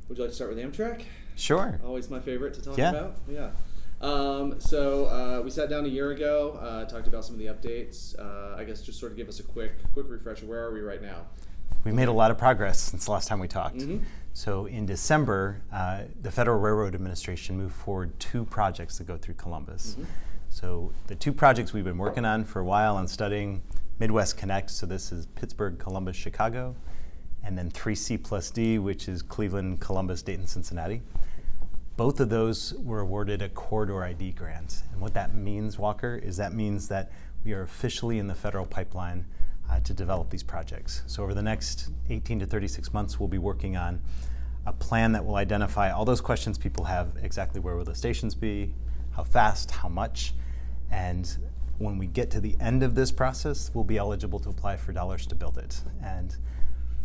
Would you like to start with Amtrak? Sure. Always my favorite to talk Yeah. about. Yeah. So we sat down a year ago, talked about some of the updates. I guess just sort of give us a quick refresher. Where are we right now? We made a lot of progress since the last time we talked. Mm-hmm. So in December, the Federal Railroad Administration moved forward 2 projects that go through Columbus. Mm-hmm. So the 2 projects we've been working on for a while and studying, Midwest Connect, so this is Pittsburgh, Columbus, Chicago, and then 3C+D, which is Cleveland, Columbus, Dayton, Cincinnati. Both of those were awarded a Corridor ID grant. And what that means, Walker, is that means that we are officially in the federal pipeline to develop these projects. So over the next 18 to 36 months, we'll be working on a plan that will identify all those questions people have: exactly where will the stations be, how fast, how much, and when we get to the end of this process, we'll be eligible to apply for dollars to build it. And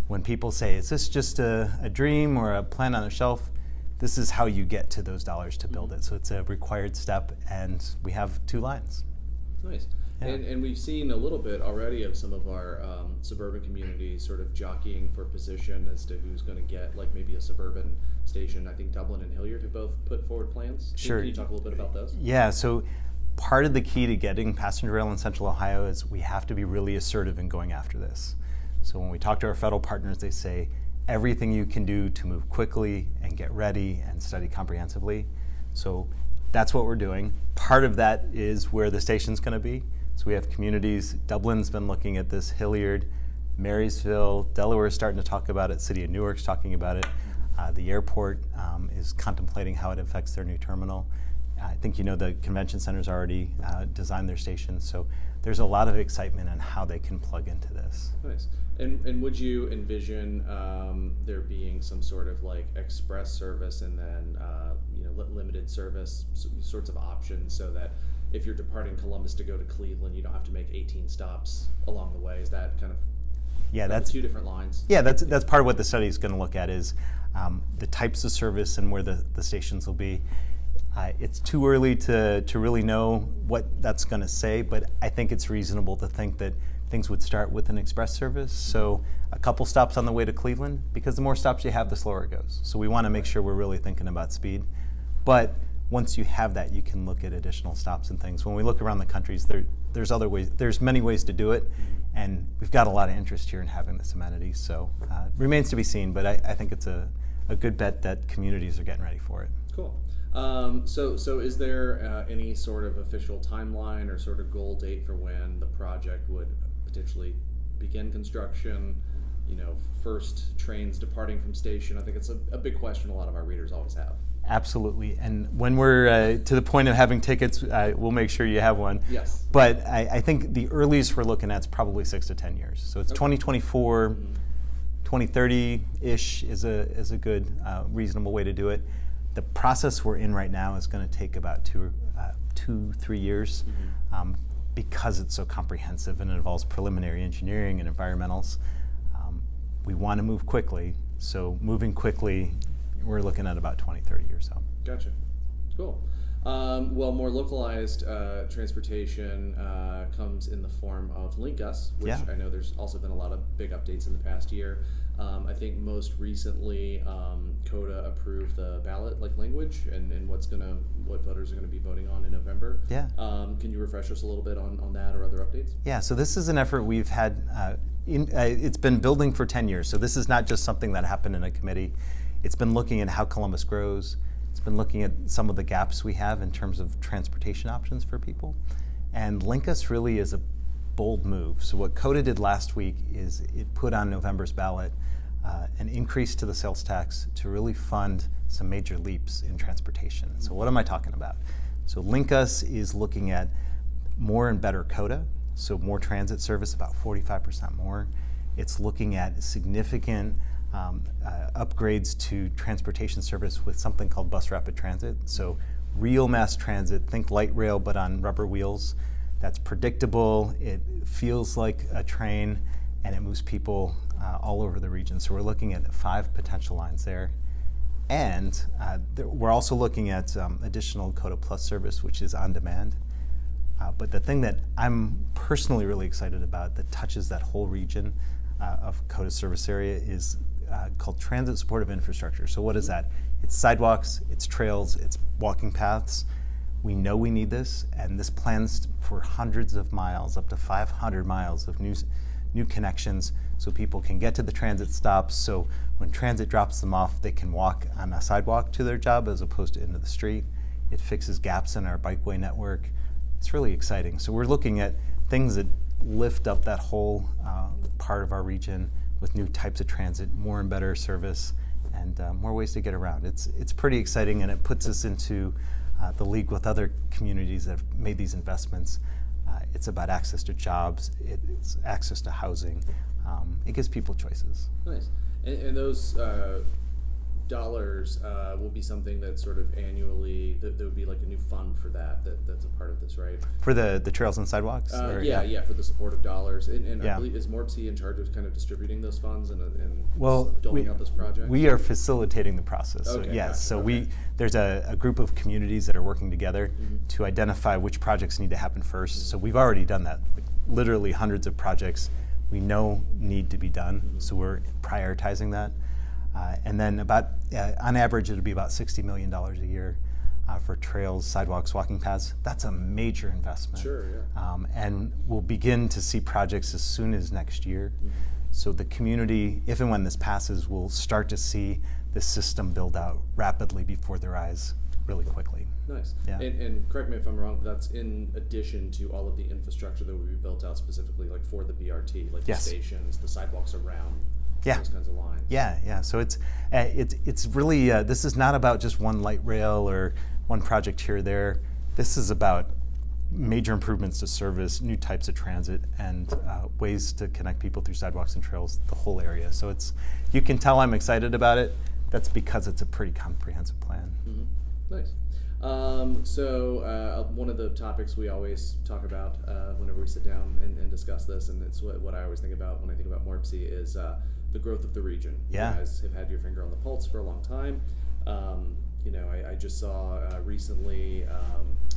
when people say, is this just a dream or a plan on a shelf, this is how you get to those dollars to build it. So it's a required step, and we have 2 lines. Nice. Yeah. And we've seen a little bit already of some of our suburban communities sort of jockeying for position as to who's going to get like maybe a suburban station. I think Dublin and Hilliard have both put forward plans. Sure. Can you talk a little bit about those? Yeah, so part of the key to getting passenger rail in Central Ohio is we have to be really assertive in going after this. So when we talk to our federal partners, they say everything you can do to move quickly and get ready and study comprehensively. So that's what we're doing. Part of that is where the station's going to be. So we have communities. Dublin's been looking at this, Hilliard, Marysville, Delaware's starting to talk about it, City of Newark's talking about it. The airport is contemplating how it affects their new terminal. I think you know the convention center's already designed their stations, so there's a lot of excitement on how they can plug into this. Nice. And would you envision there being some sort of like express service and then limited service sorts of options, so that if you're departing Columbus to go to Cleveland, you don't have to make 18 stops along the way? Is that kind of that's 2 different lines? Yeah, that's part of what the study is going to look at, is the types of service and where the stations will be. It's too early to really know what that's going to say, but I think it's reasonable to think that things would start with an express service. So a couple stops on the way to Cleveland, because the more stops you have, the slower it goes. So we want to make sure we're really thinking about speed. But once you have that, you can look at additional stops and things. When we look around the countries, there's other ways. There's many ways to do it, and we've got a lot of interest here in having this amenity. So remains to be seen, but I think it's a good bet that communities are getting ready for it. Cool. So is there any sort of official timeline or sort of goal date for when the project would potentially begin construction? First trains departing from station. I think it's a big question a lot of our readers always have. Absolutely. And when we're to the point of having tickets, we'll make sure you have one. Yes. But I think the earliest we're looking at is probably 6 to 10 years. So it's 2024, 2030-ish is a good, reasonable way to do it. The process we're in right now is going to take about 2-3 years, because it's so comprehensive and it involves preliminary engineering and environmentals. We want to move quickly, so moving quickly, we're looking at about 20-30 or so. Gotcha. Cool. Well, more localized transportation comes in the form of LinkUS, which I know there's also been a lot of big updates in the past year. I think most recently, CODA approved the ballot language and what voters are going to be voting on in November. Yeah. Can you refresh us a little bit on that or other updates? Yeah. So this is an effort we've had. It's been building for 10 years. So this is not just something that happened in a committee. It's been looking at how Columbus grows. It's been looking at some of the gaps we have in terms of transportation options for people. And LinkUS really is a bold move. So what CODA did last week is it put on November's ballot an increase to the sales tax to really fund some major leaps in transportation. So what am I talking about? So LinkUS is looking at more and better CODA, so more transit service, about 45% more. It's looking at significant upgrades to transportation service with something called bus rapid transit. So real mass transit, think light rail but on rubber wheels. That's predictable, it feels like a train, and it moves people all over the region. So we're looking at 5 potential lines there. And we're also looking at additional CODA Plus service, which is on demand. But the thing that I'm personally really excited about that touches that whole region of CODA service area is called transit supportive infrastructure. So what is that? It's sidewalks, it's trails, it's walking paths. We know we need this, and this plans for hundreds of miles, up to 500 miles of new connections, so people can get to the transit stops. So when transit drops them off, they can walk on a sidewalk to their job as opposed to into the street. It fixes gaps in our bikeway network. It's really exciting. So we're looking at things that lift up that whole part of our region with new types of transit, more and better service, and more ways to get around. It's pretty exciting, and it puts us into the league with other communities that have made these investments. It's about access to jobs, it's access to housing. It gives people choices. Nice. And those dollars will be something that sort of annually, there would be like a new fund for that's a part of this, right? For the trails and sidewalks? Yeah, for the supportive dollars. And Yeah. I believe, is MORPC in charge of kind of distributing those funds and Well, doling out this project? we are facilitating the process. Okay, So yes, gotcha. so Okay. there's a group of communities that are working together to identify which projects need to happen first. So we've already done that. Like, literally hundreds of projects we know need to be done. So we're prioritizing that. And then on average, it'll be about $60 million a year for trails, sidewalks, walking paths. That's a major investment. Sure, yeah. And we'll begin to see projects as soon as next year. So the community, if and when this passes, will start to see the system build out rapidly before their eyes really quickly. Nice. Yeah. And correct me if I'm wrong, but that's in addition to all of the infrastructure that will be built out specifically like for the BRT, like Yes. the stations, the sidewalks around Yeah. those kinds of lines. Yeah. So it's really, this is not about just one light rail or one project here or there. This is about major improvements to service, new types of transit, and ways to connect people through sidewalks and trails, the whole area. So you can tell I'm excited about it. That's because it's a pretty comprehensive plan. Mm-hmm. Nice. So one of the topics we always talk about whenever we sit down and discuss this, and it's what I always think about when I think about MORPC, is the growth of the region. Yeah. You guys have had your finger on the pulse for a long time. I just saw recently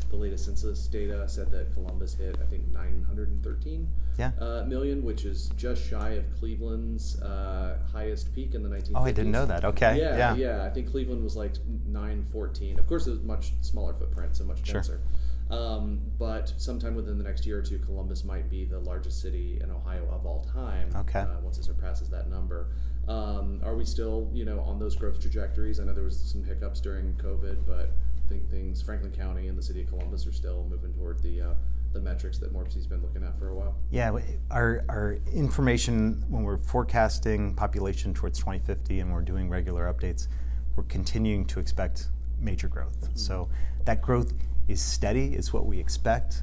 the latest census data said that Columbus hit, I think, 913 million, which is just shy of Cleveland's highest peak in the 1950s. Oh, I didn't know that. Okay. Yeah. I think Cleveland was like 914. Of course, it was much smaller footprint, so much denser. But sometime within the next year or two, Columbus might be the largest city in Ohio of all time. Okay. Once it surpasses that number. Are we still, on those growth trajectories? I know there was some hiccups during COVID, but I think Franklin County and the city of Columbus are still moving toward the metrics that MORPC's been looking at for a while. Yeah, our information when we're forecasting population towards 2050 and we're doing regular updates, we're continuing to expect major growth. Mm-hmm. So that growth is steady, is what we expect.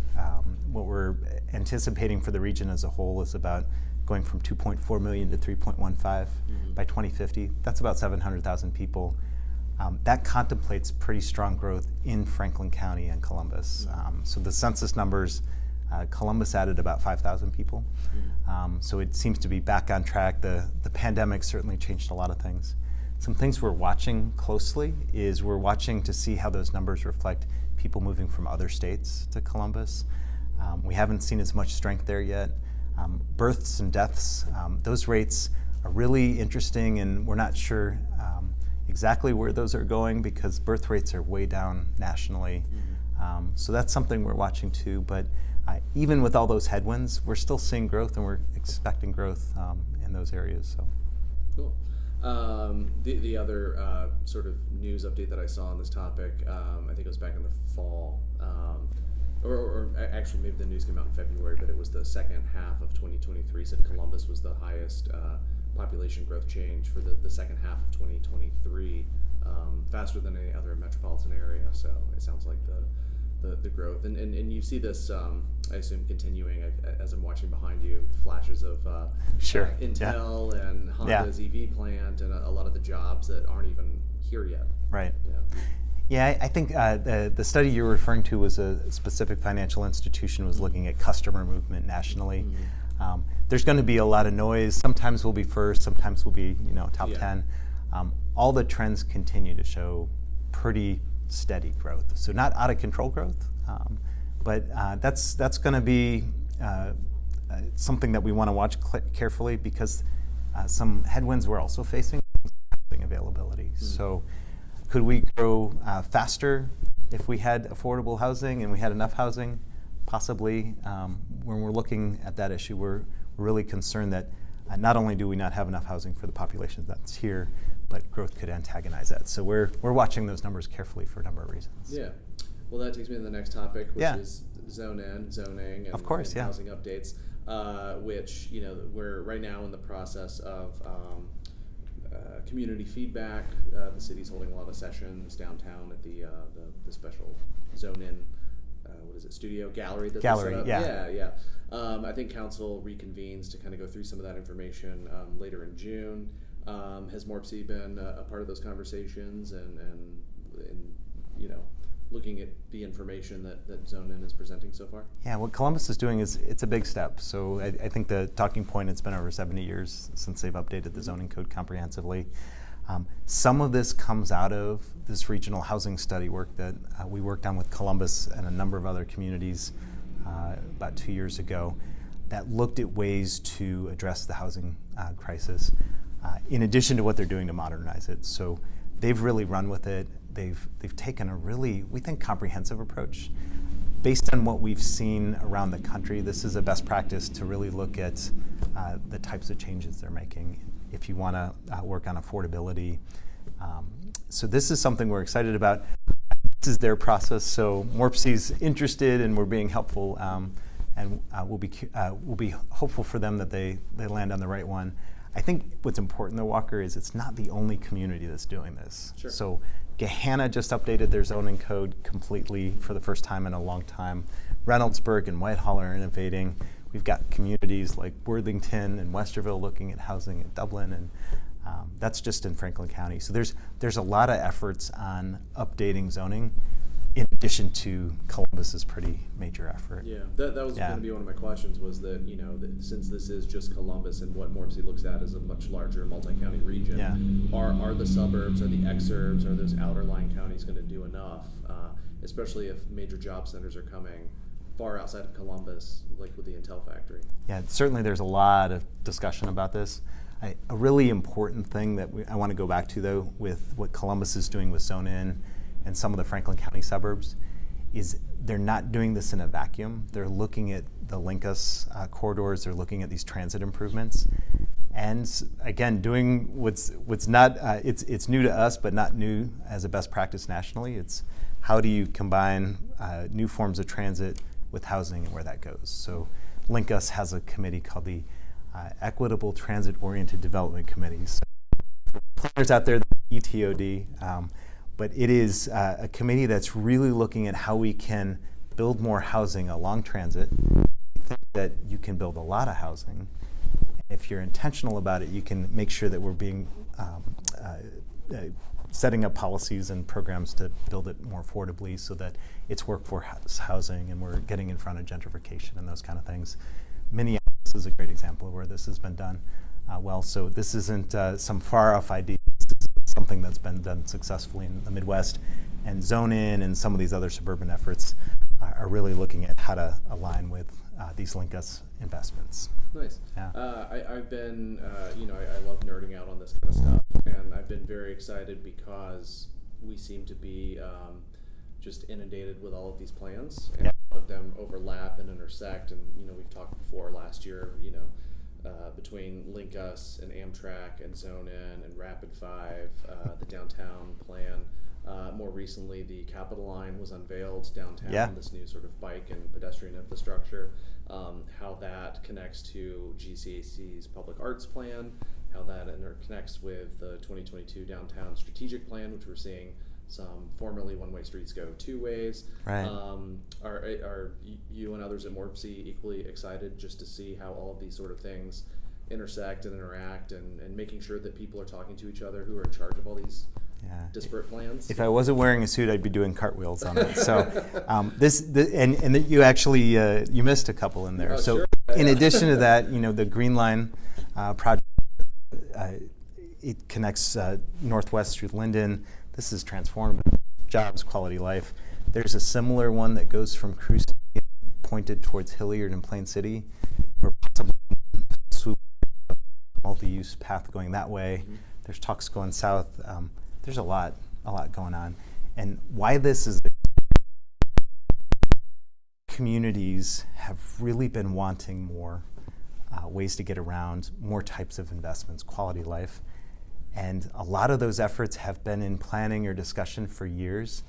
What we're anticipating for the region as a whole is about going from 2.4 million to 3.15 by 2050. That's about 700,000 people. That contemplates pretty strong growth in Franklin County and Columbus. So the census numbers, Columbus added about 5,000 people. So it seems to be back on track. The pandemic certainly changed a lot of things. Some things we're watching closely is we're watching to see how those numbers reflect people moving from other states to Columbus. We haven't seen as much strength there yet. Births and deaths, those rates are really interesting, and we're not sure exactly where those are going because birth rates are way down nationally. So that's something we're watching too. But even with all those headwinds, we're still seeing growth, and we're expecting growth in those areas. So. Cool. The other sort of news update that I saw on this topic, I think it was back in the fall, or actually maybe the news came out in February, but it was the second half of 2023 said Columbus was the highest population growth change for the second half of 2023, faster than any other metropolitan area. So it sounds like the growth, and you see this, I assume, continuing as I'm watching behind you, flashes of Intel and Honda's EV plant and a lot of the jobs that aren't even here yet. Right. Yeah, I think the study you're referring to was a specific financial institution was looking at customer movement nationally. There's going to be a lot of noise. Sometimes we'll be first, sometimes we'll be top 10. All the trends continue to show pretty steady growth. So not out of control growth, but that's going to be something that we want to watch carefully because some headwinds we're also facing housing availability. So could we grow faster if we had affordable housing and we had enough housing? Possibly. When we're looking at that issue, we're really concerned that not only do we not have enough housing for the population that's here, but growth could antagonize that. So we're watching those numbers carefully for a number of reasons. Yeah. Well, that takes me to the next topic, which Yeah. is zoning, and, Of course, and yeah. housing updates, which, you know, we're right now in the process of community feedback. The city's holding a lot of sessions downtown at the special zone-in, what is it, studio gallery that Gallery, they set up. yeah. I think council reconvenes to kind of go through some of that information later in June. Has MORPC been a part of those conversations and you know, looking at the information that Zone In is presenting so far? Yeah, what Columbus is doing it's a big step. So I think the talking point, it's been over 70 years since they've updated the zoning code comprehensively. Some of this comes out of this regional housing study work that we worked on with Columbus and a number of other communities about 2 years ago that looked at ways to address the housing crisis in addition to what they're doing to modernize it. So they've really run with it. They've taken a really, we think, comprehensive approach. Based on what we've seen around the country, this is a best practice to really look at the types of changes they're making if you want to work on affordability. So this is something we're excited about. This is their process, so MORPC's interested and we're being helpful, and we'll be hopeful for them that they land on the right one. I think what's important though, Walker, is it's not the only community that's doing this. Sure. So Gahanna just updated their zoning code completely for the first time in a long time. Reynoldsburg and Whitehall are innovating. We've got communities like Worthington and Westerville looking at housing in Dublin, and that's just in Franklin County. So there's a lot of efforts on updating zoning in addition to Columbus's pretty major effort. Yeah, that was going to be one of my questions, was that, you know, that since this is just Columbus and what MORPC looks at as a much larger multi-county region, are the suburbs, are the exurbs, are those outer line counties going to do enough, especially if major job centers are coming far outside of Columbus, like with the Intel factory? Yeah, certainly there's a lot of discussion about this. A really important thing that I want to go back to, though, with what Columbus is doing with Zone In and some of the Franklin County suburbs, is they're not doing this in a vacuum. They're looking at the LinkUS corridors. They're looking at these transit improvements, and again, doing what's not it's new to us, but not new as a best practice nationally. It's how do you combine new forms of transit with housing and where that goes. So LinkUS has a committee called the Equitable Transit Oriented Development Committee. So for planners out there, ETOD. But it is a committee that's really looking at how we can build more housing along transit. We think that you can build a lot of housing. If you're intentional about it, you can make sure that we're being setting up policies and programs to build it more affordably so that it's workforce housing and we're getting in front of gentrification and those kind of things. Minneapolis is a great example of where this has been done well. So this isn't some far-off idea. This is something that's been done successfully in the Midwest, and Zone In and some of these other suburban efforts are really looking at how to align with these LinkUS investments. Nice. Yeah. I've been, I love nerding out on this kind of stuff, and I've been very excited because we seem to be just inundated with all of these plans, and a lot of them overlap and intersect. And we've talked before last year, between LinkUS and Amtrak and Zone In and Rapid 5, the downtown plan. More recently, the Capitol Line was unveiled downtown, this new sort of bike and pedestrian infrastructure, how that connects to GCAC's public arts plan, how that interconnects with the 2022 downtown strategic plan, which we're seeing some formerly one-way streets go two ways. Right. Are you and others at MORPC equally excited just to see how all of these sort of things intersect and interact, and making sure that people are talking to each other who are in charge of all these disparate plans? If I wasn't wearing a suit, I'd be doing cartwheels on it. So you actually you missed a couple in there. Oh, so sure. In addition to that, the Green Line project, it connects Northwest through Linden. This is transformative, jobs, quality life. There's a similar one that goes from Cruise pointed towards Hilliard and Plain City, or possibly a multi-use path going that way. There's talks going south. There's a lot going on. And why this is, communities have really been wanting more ways to get around, more types of investments, quality life. And a lot of those efforts have been in planning or discussion for years.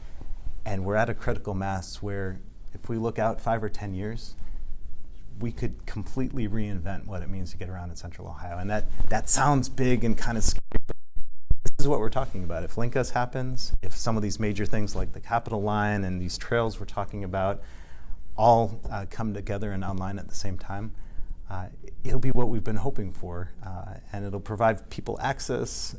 And we're at a critical mass where if we look out 5 or 10 years, we could completely reinvent what it means to get around in Central Ohio. And that sounds big and kind of scary. This is what we're talking about. If LinkUS happens, if some of these major things like the Capitol Line and these trails we're talking about all come together and online at the same time, it'll be what we've been hoping for, and it'll provide people access,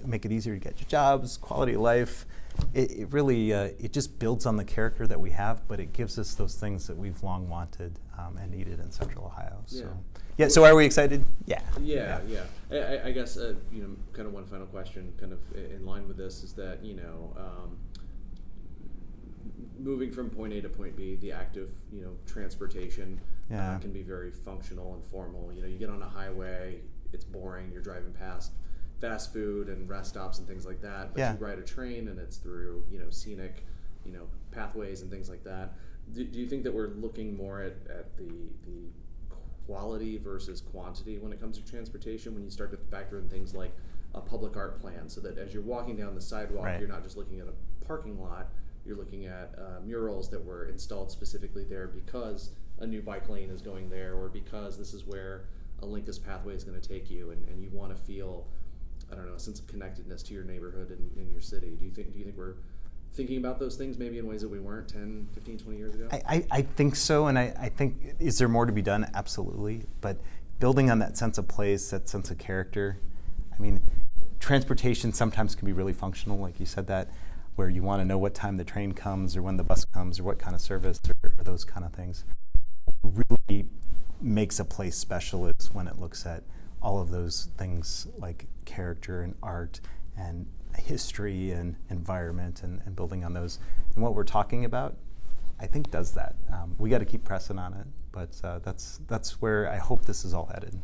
make it easier to get your jobs, quality of life. It really, it just builds on the character that we have, but it gives us those things that we've long wanted and needed in Central Ohio. So, yeah. So are we excited? Yeah. Yeah. I guess kind of one final question, kind of in line with this, is that moving from point A to point B, the active transportation can be very functional and formal. You get on a highway, it's boring. You're driving past fast food and rest stops and things like that. But you ride a train and it's through scenic pathways and things like that. Do you think that we're looking more at the quality versus quantity when it comes to transportation, when you start to factor in things like a public art plan, so that as you're walking down the sidewalk, you're not just looking at a parking lot, you're looking at murals that were installed specifically there because a new bike lane is going there, or because this is where a LinkUS pathway is going to take you, and you want to feel, a sense of connectedness to your neighborhood and in your city. Do you think we're thinking about those things maybe in ways that we weren't 10, 15, 20 years ago? I think so, and I think, is there more to be done? Absolutely. But building on that sense of place, that sense of character, transportation sometimes can be really functional, like you said, that where you want to know what time the train comes or when the bus comes or what kind of service or those kind of things. What really makes a place special is when it looks at all of those things like character and art and history and environment and building on those. And what we're talking about, I think, does that. We got to keep pressing on it, but that's where I hope this is all headed.